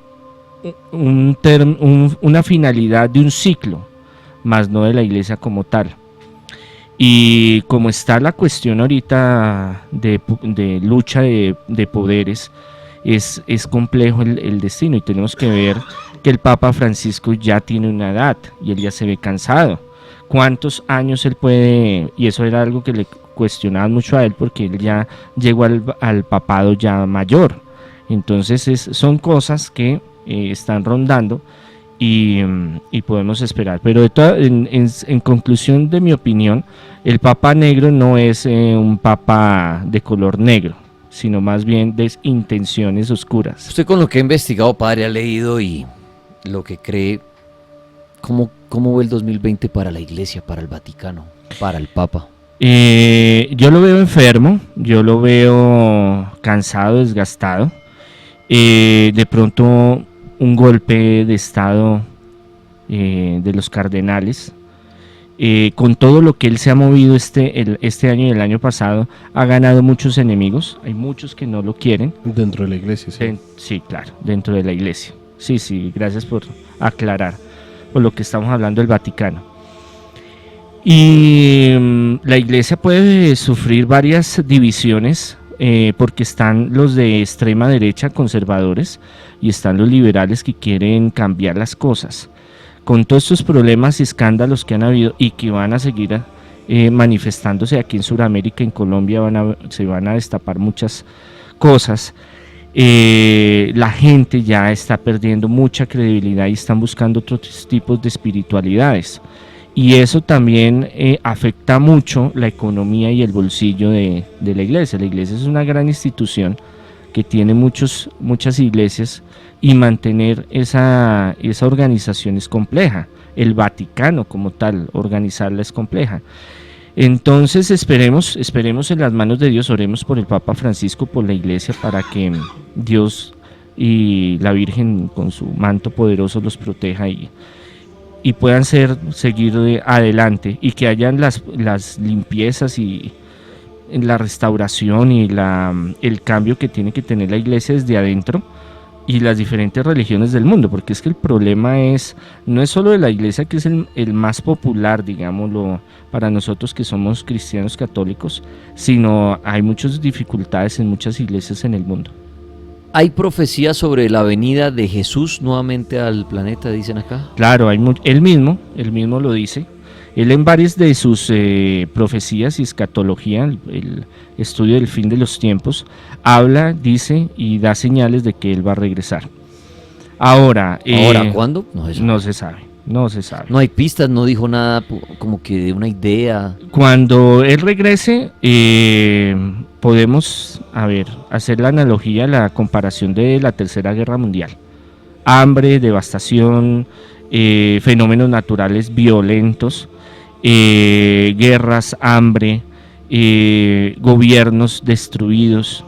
una finalidad de un ciclo, más no de la Iglesia como tal. Y como está la cuestión ahorita de lucha de poderes, es complejo el destino, y tenemos que ver que el Papa Francisco ya tiene una edad y él ya se ve cansado. ¿Cuántos años él puede? Y eso era algo que le cuestionaban mucho a él, porque él ya llegó al papado ya mayor. Entonces son cosas que están rondando y podemos esperar. Pero en conclusión de mi opinión, el Papa Negro no es un Papa de color negro, sino más bien de intenciones oscuras. Usted, con lo que ha investigado, padre, ha leído y lo que cree, ¿cómo ve el 2020 para la Iglesia, para el Vaticano, para el Papa? Yo lo veo enfermo, yo lo veo cansado, desgastado. De pronto un golpe de estado de los cardenales, con todo lo que él se ha movido este año y el año pasado, ha ganado muchos enemigos. Hay muchos que no lo quieren. Dentro de la Iglesia, sí. Sí, claro, dentro de la Iglesia. Sí, gracias por aclarar, por lo que estamos hablando del Vaticano. Y la Iglesia puede sufrir varias divisiones, porque están los de extrema derecha, conservadores, y están los liberales que quieren cambiar las cosas. Con todos estos problemas y escándalos que han habido y que van a seguir manifestándose aquí en Sudamérica, en Colombia, se van a destapar muchas cosas. La gente ya está perdiendo mucha credibilidad y están buscando otros tipos de espiritualidades. Y eso también afecta mucho la economía y el bolsillo de la Iglesia. La Iglesia es una gran institución que tiene muchas iglesias, y mantener esa organización es compleja. El Vaticano como tal, organizarla es compleja. Entonces esperemos en las manos de Dios, oremos por el Papa Francisco, por la Iglesia, para que Dios y la Virgen con su manto poderoso los proteja y puedan seguir adelante, y que hayan las limpiezas y la restauración y el cambio que tiene que tener la Iglesia desde adentro, y las diferentes religiones del mundo, porque es que el problema no es solo de la Iglesia, que es el más popular, digámoslo, para nosotros que somos cristianos católicos, sino hay muchas dificultades en muchas iglesias en el mundo. ¿Hay profecía sobre la venida de Jesús nuevamente al planeta, dicen acá? Claro, él mismo lo dice. Él, en varias de sus profecías y escatología, el estudio del fin de los tiempos, habla, dice y da señales de que él va a regresar. Ahora, ¿cuándo? No se sabe. No hay pistas, no dijo nada como que de una idea. Cuando él regrese, podemos hacer la analogía, la comparación de la Tercera Guerra Mundial. Hambre, devastación, fenómenos naturales violentos, guerras, hambre, gobiernos destruidos,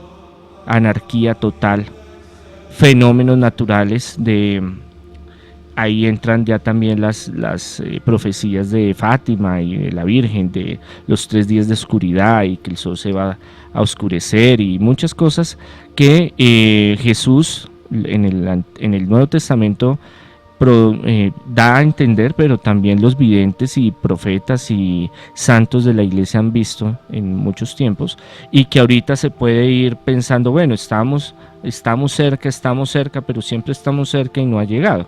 anarquía total, fenómenos naturales ahí entran ya también las profecías de Fátima y de la Virgen, de los 3 días de oscuridad y que el sol se va a oscurecer y muchas cosas que Jesús en el Nuevo Testamento da a entender, pero también los videntes y profetas y santos de la iglesia han visto en muchos tiempos, y que ahorita se puede ir pensando, bueno, estamos cerca, pero siempre estamos cerca y no ha llegado.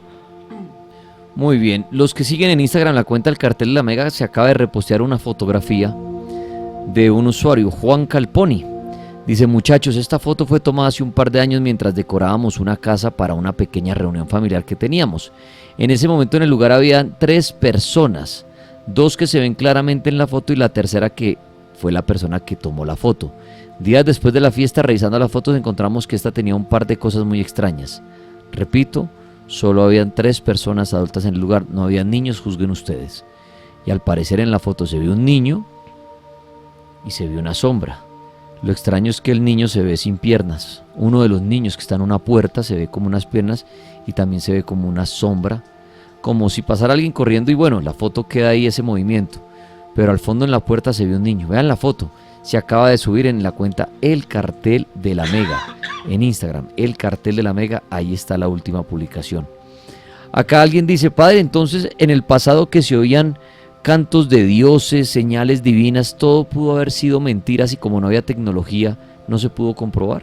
Muy bien, los que siguen en Instagram la cuenta del Cartel de la Mega, se acaba de repostear una fotografía de un usuario, Juan Calponi. Dice: muchachos, esta foto fue tomada hace un par de años mientras decorábamos una casa para una pequeña reunión familiar que teníamos. En ese momento en el lugar habían 3 personas, 2 que se ven claramente en la foto y la tercera que fue la persona que tomó la foto. Días después de la fiesta, revisando las fotos, encontramos que esta tenía un par de cosas muy extrañas. Repito, solo habían 3 personas adultas en el lugar, no había niños, juzguen ustedes. Y al parecer en la foto se ve un niño y se ve una sombra. Lo extraño es que el niño se ve sin piernas. Uno de los niños que está en una puerta se ve como unas piernas y también se ve como una sombra, como si pasara alguien corriendo, y bueno, la foto queda ahí ese movimiento, pero al fondo en la puerta se ve un niño. Vean la foto, se acaba de subir en la cuenta El Cartel de la Mega en Instagram, El Cartel de la Mega, ahí está la última publicación. Acá alguien dice: padre, entonces en el pasado que se oían cantos de dioses, señales divinas, todo pudo haber sido mentiras, y como no había tecnología no se pudo comprobar.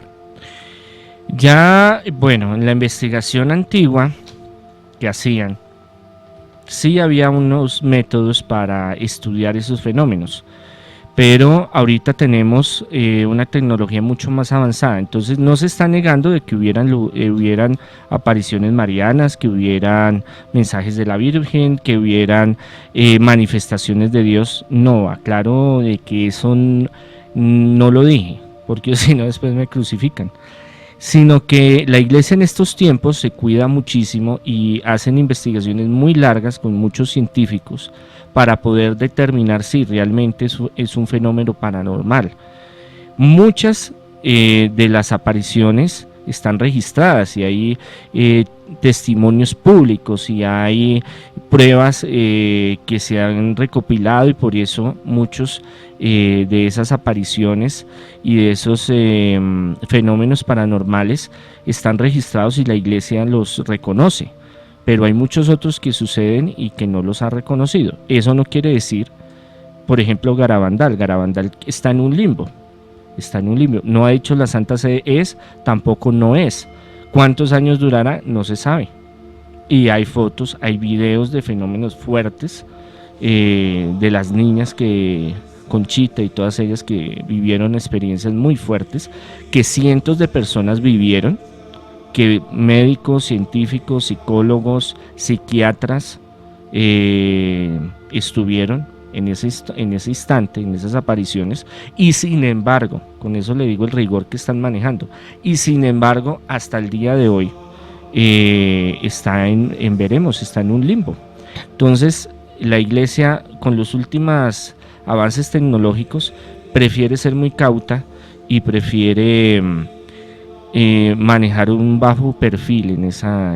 Ya, bueno, en la investigación antigua que hacían, sí había unos métodos para estudiar esos fenómenos, pero ahorita tenemos una tecnología mucho más avanzada, entonces no se está negando de que hubieran apariciones marianas, que hubieran mensajes de la Virgen, que hubieran manifestaciones de Dios. No, aclaro de que eso no lo dije, porque si no después me crucifican, sino que la iglesia en estos tiempos se cuida muchísimo y hacen investigaciones muy largas con muchos científicos para poder determinar si realmente es un fenómeno paranormal. Muchas de las apariciones están registradas y hay testimonios públicos y hay pruebas que se han recopilado, y por eso muchos de esas apariciones y de esos fenómenos paranormales están registrados y la iglesia los reconoce. Pero hay muchos otros que suceden y que no los ha reconocido. Eso no quiere decir, por ejemplo, Garabandal está en un limbo. No ha dicho la Santa Sede tampoco no es. ¿Cuántos años durará? No se sabe. Y hay fotos, hay videos de fenómenos fuertes de las niñas Conchita y todas ellas que vivieron experiencias muy fuertes, que cientos de personas vivieron, que médicos, científicos, psicólogos, psiquiatras estuvieron en ese instante, en esas apariciones, y sin embargo, con eso le digo el rigor que están manejando, y sin embargo, hasta el día de hoy está está en un limbo. Entonces, la iglesia, con los últimos avances tecnológicos, prefiere ser muy cauta y prefiere manejar un bajo perfil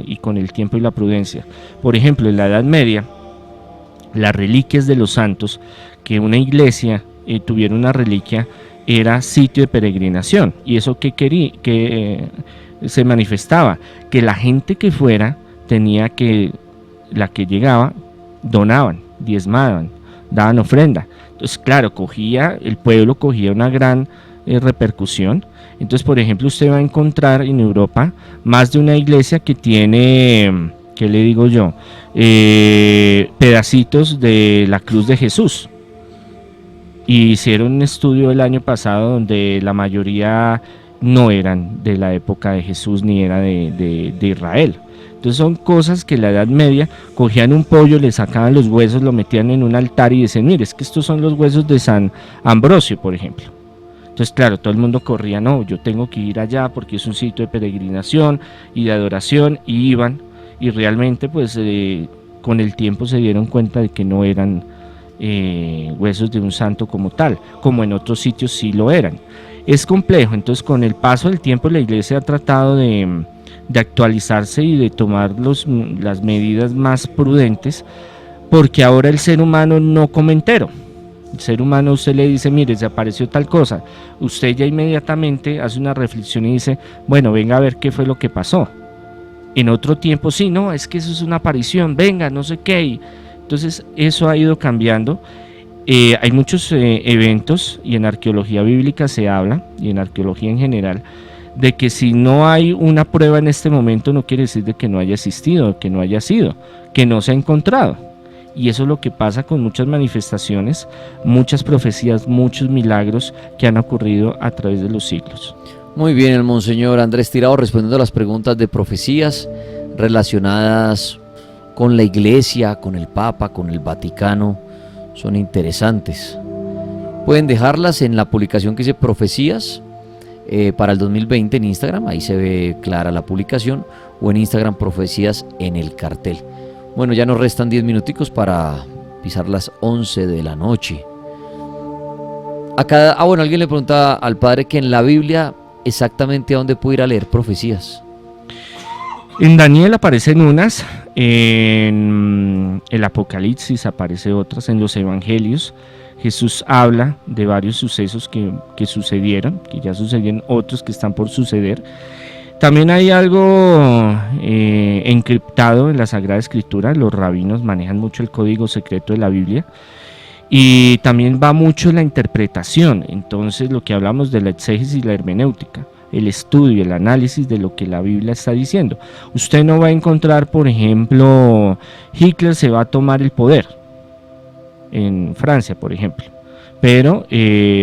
y con el tiempo y la prudencia. Por ejemplo, en la Edad Media, las reliquias de los santos, que una iglesia tuviera una reliquia, era sitio de peregrinación. ¿Y eso qué se manifestaba? Que la gente que fuera la que llegaba, donaban, diezmaban, daban ofrenda. Entonces, claro, el pueblo cogía una gran repercusión. Entonces, por ejemplo, usted va a encontrar en Europa más de una iglesia que tiene, ¿qué le digo yo? Pedacitos de la cruz de Jesús. Y hicieron un estudio el año pasado donde la mayoría no eran de la época de Jesús ni era de Israel. Entonces son cosas que en la Edad Media cogían un pollo, le sacaban los huesos, lo metían en un altar y decían: mire, es que estos son los huesos de San Ambrosio, por ejemplo. Entonces, claro, todo el mundo corría: no, yo tengo que ir allá porque es un sitio de peregrinación y de adoración, y iban, y realmente pues con el tiempo se dieron cuenta de que no eran huesos de un santo como tal, como en otros sitios sí lo eran. Es complejo, entonces con el paso del tiempo la Iglesia ha tratado de actualizarse y de tomar las medidas más prudentes, porque ahora el ser humano no come entero. El ser humano, usted le dice, mire, se apareció tal cosa, usted ya inmediatamente hace una reflexión y dice, bueno, venga a ver qué fue lo que pasó. En otro tiempo, sí, no, es que eso es una aparición, venga, no sé qué. Entonces eso ha ido cambiando. Hay muchos eventos, y en arqueología bíblica se habla, y en arqueología en general, de que si no hay una prueba en este momento no quiere decir de que no haya existido, que no haya sido, que no se ha encontrado. Y eso es lo que pasa con muchas manifestaciones, muchas profecías, muchos milagros que han ocurrido a través de los siglos. Muy bien, el monseñor Andrés Tirado respondiendo a las preguntas de profecías relacionadas con la Iglesia, con el Papa, con el Vaticano. Son interesantes. Pueden dejarlas en la publicación que dice Profecías para el 2020 en Instagram, ahí se ve clara la publicación, o en Instagram Profecías en el cartel. Bueno, ya nos restan 10 minuticos para pisar las 11 de la noche. Bueno, alguien le pregunta al padre que en la Biblia exactamente a dónde puede ir a leer profecías. En Daniel aparecen unas, en el Apocalipsis aparece otras, en los Evangelios Jesús habla de varios sucesos que sucedieron, que ya sucedieron, otros que están por suceder. También hay algo encriptado en la Sagrada Escritura. Los rabinos manejan mucho el código secreto de la Biblia, y también va mucho la interpretación. Entonces, lo que hablamos de la exégesis y la hermenéutica, el estudio, el análisis de lo que la Biblia está diciendo. Usted no va a encontrar, por ejemplo, Hitler se va a tomar el poder en Francia, por ejemplo, pero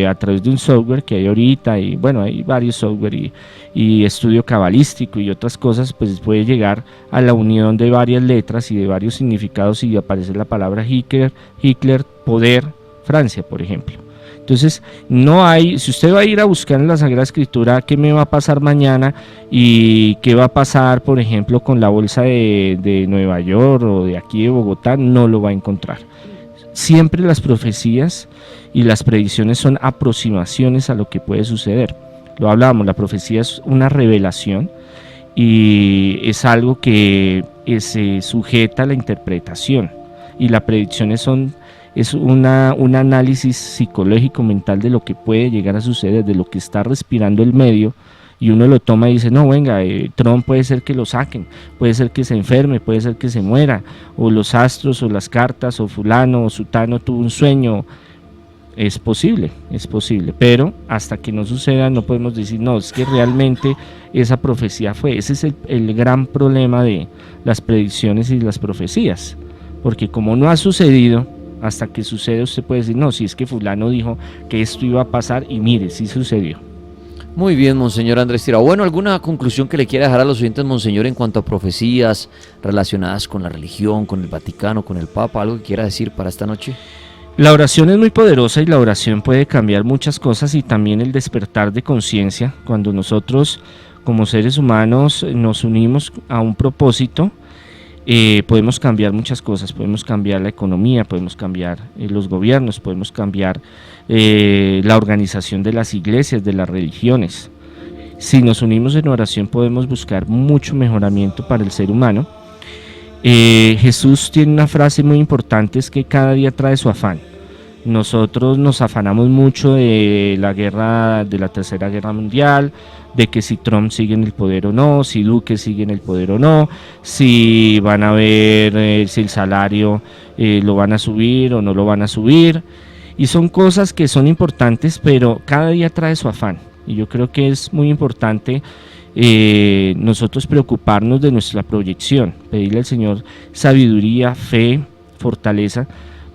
a través de un software que hay ahorita, y bueno, hay varios software y estudio cabalístico y otras cosas, pues puede llegar a la unión de varias letras y de varios significados, y aparece la palabra Hitler, poder, Francia, por ejemplo. Entonces, no hay, si usted va a ir a buscar en la Sagrada Escritura qué me va a pasar mañana y qué va a pasar, por ejemplo, con la bolsa de Nueva York o de aquí de Bogotá, no lo va a encontrar. Siempre las profecías y las predicciones son aproximaciones a lo que puede suceder. Lo hablábamos, la profecía es una revelación y es algo que se sujeta a la interpretación, y la predicción es un análisis psicológico mental de lo que puede llegar a suceder, de lo que está respirando el medio, y uno lo toma y dice, no, venga, Trump puede ser que lo saquen, puede ser que se enferme, puede ser que se muera, o los astros, o las cartas, o fulano, o sutano tuvo un sueño. Es posible, pero hasta que no suceda no podemos decir, no, es que realmente esa profecía fue. Ese es el gran problema de las predicciones y las profecías, porque como no ha sucedido, hasta que sucede usted puede decir, no, si es que fulano dijo que esto iba a pasar, y mire, sí sucedió. Muy bien, monseñor Andrés Tirado. Bueno, ¿alguna conclusión que le quiera dejar a los oyentes, monseñor, en cuanto a profecías relacionadas con la religión, con el Vaticano, con el Papa? ¿Algo que quiera decir para esta noche? La oración es muy poderosa, y la oración puede cambiar muchas cosas, y también el despertar de conciencia. Cuando nosotros como seres humanos nos unimos a un propósito, podemos cambiar muchas cosas. Podemos cambiar la economía, podemos cambiar los gobiernos, podemos cambiar la organización de las iglesias, de las religiones. Si nos unimos en oración podemos buscar mucho mejoramiento para el ser humano. Jesús tiene una frase muy importante, es que cada día trae su afán. Nosotros nos afanamos mucho de la guerra, de la Tercera Guerra Mundial, de que si Trump sigue en el poder o no, si Duque sigue en el poder o no, si van a ver si el salario lo van a subir o no lo van a subir, y son cosas que son importantes, pero cada día trae su afán, y yo creo que es muy importante nosotros preocuparnos de nuestra proyección, pedirle al Señor sabiduría, fe, fortaleza,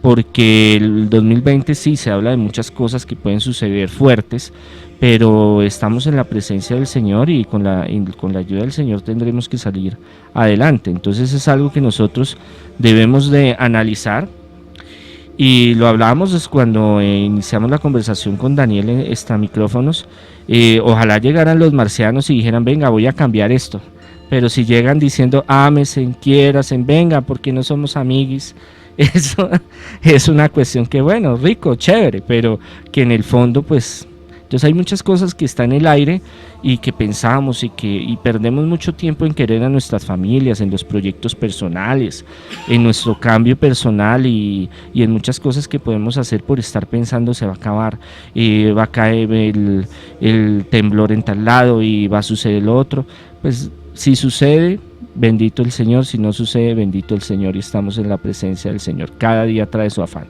porque el 2020 sí se habla de muchas cosas que pueden suceder fuertes, pero estamos en la presencia del Señor, y con la ayuda del Señor tendremos que salir adelante. Entonces es algo que nosotros debemos de analizar, y lo hablábamos cuando iniciamos la conversación con Daniel en micrófonos. Ojalá llegaran los marcianos y dijeran, venga, voy a cambiar esto, pero si llegan diciendo ámesen, quiérasen, venga, porque no somos amiguis, Eso es una cuestión que, bueno, rico, chévere, pero que en el fondo, pues, entonces hay muchas cosas que están en el aire y que pensamos y perdemos mucho tiempo en querer a nuestras familias, en los proyectos personales, en nuestro cambio personal y en muchas cosas que podemos hacer por estar pensando se va a acabar, va a caer el temblor en tal lado y va a suceder lo otro. Pues si sucede, bendito el Señor; si no sucede, bendito el Señor, y estamos en la presencia del Señor. Cada día trae su afán.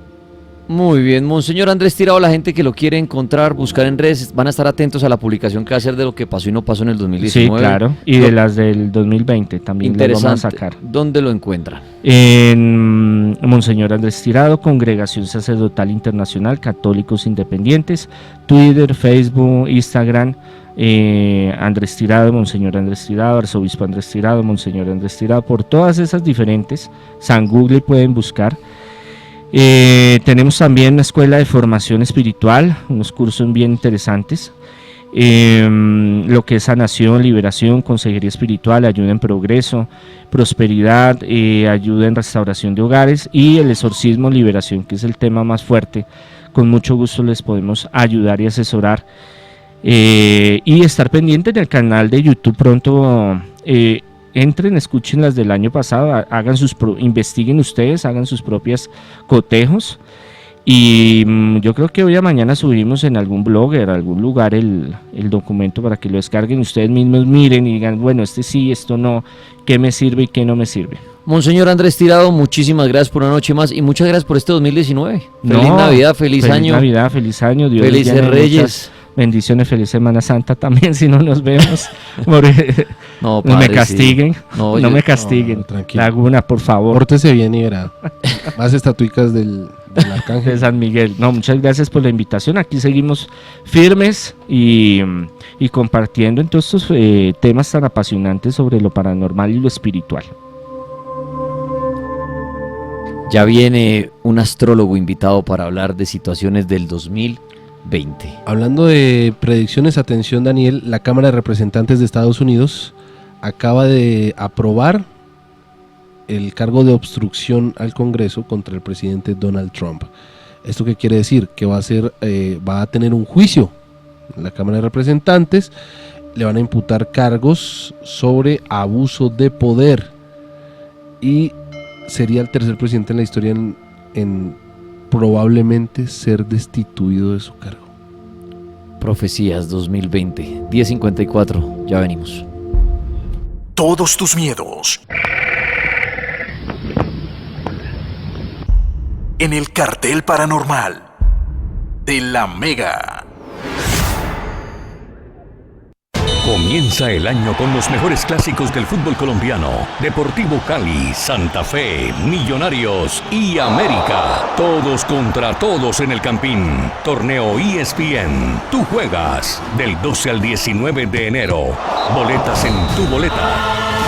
Muy bien, Monseñor Andrés Tirado, la gente que lo quiere encontrar, buscar en redes, van a estar atentos a la publicación que va a hacer de lo que pasó y no pasó en el 2019. Sí, claro, y de las del 2020 también las vamos a sacar. ¿Dónde lo encuentran? En Monseñor Andrés Tirado, Congregación Sacerdotal Internacional, Católicos Independientes, Twitter, Facebook, Instagram, Andrés Tirado, Monseñor Andrés Tirado, Arzobispo Andrés Tirado, Monseñor Andrés Tirado, por todas esas diferentes, San Google pueden buscar. Tenemos también una escuela de formación espiritual, unos cursos bien interesantes, lo que es sanación, liberación, consejería espiritual, ayuda en progreso, prosperidad, ayuda en restauración de hogares y el exorcismo, liberación, que es el tema más fuerte. Con mucho gusto les podemos ayudar y asesorar, y estar pendientes del canal de YouTube pronto. Entren, escuchen las del año pasado, hagan investiguen ustedes, hagan sus propias cotejos, y yo creo que hoy a mañana subimos en algún blogger, algún lugar el documento para que lo descarguen ustedes mismos, miren y digan, bueno, este sí, esto no, qué me sirve y qué no me sirve. Monseñor Andrés Tirado, muchísimas gracias por una noche más y muchas gracias por este 2019. Feliz Navidad, feliz año. Feliz Navidad, feliz año. Dios felices Reyes. Bendiciones, feliz Semana Santa también, si no nos vemos. No, padre, me castiguen, sí. No me castiguen. No, tranquilo. Laguna, por favor. Pórtese bien y verá. Más estatuicas del Arcángel. De San Miguel. No, muchas gracias por la invitación. Aquí seguimos firmes y compartiendo en todos estos temas tan apasionantes sobre lo paranormal y lo espiritual. Ya viene un astrólogo invitado para hablar de situaciones del 2020. Hablando de predicciones, atención Daniel, la Cámara de Representantes de Estados Unidos acaba de aprobar el cargo de obstrucción al Congreso contra el presidente Donald Trump. ¿Esto qué quiere decir? Que va a tener un juicio en la Cámara de Representantes, le van a imputar cargos sobre abuso de poder y sería el tercer presidente en la historia en probablemente ser destituido de su cargo. Profecías 2020, 10:54, ya venimos. Todos tus miedos en el cartel paranormal de la Mega. Comienza el año con los mejores clásicos del fútbol colombiano. Deportivo Cali, Santa Fe, Millonarios y América. Todos contra todos en el Campín. Torneo ESPN. Tú juegas del 12 al 19 de enero. Boletas en tu boleta.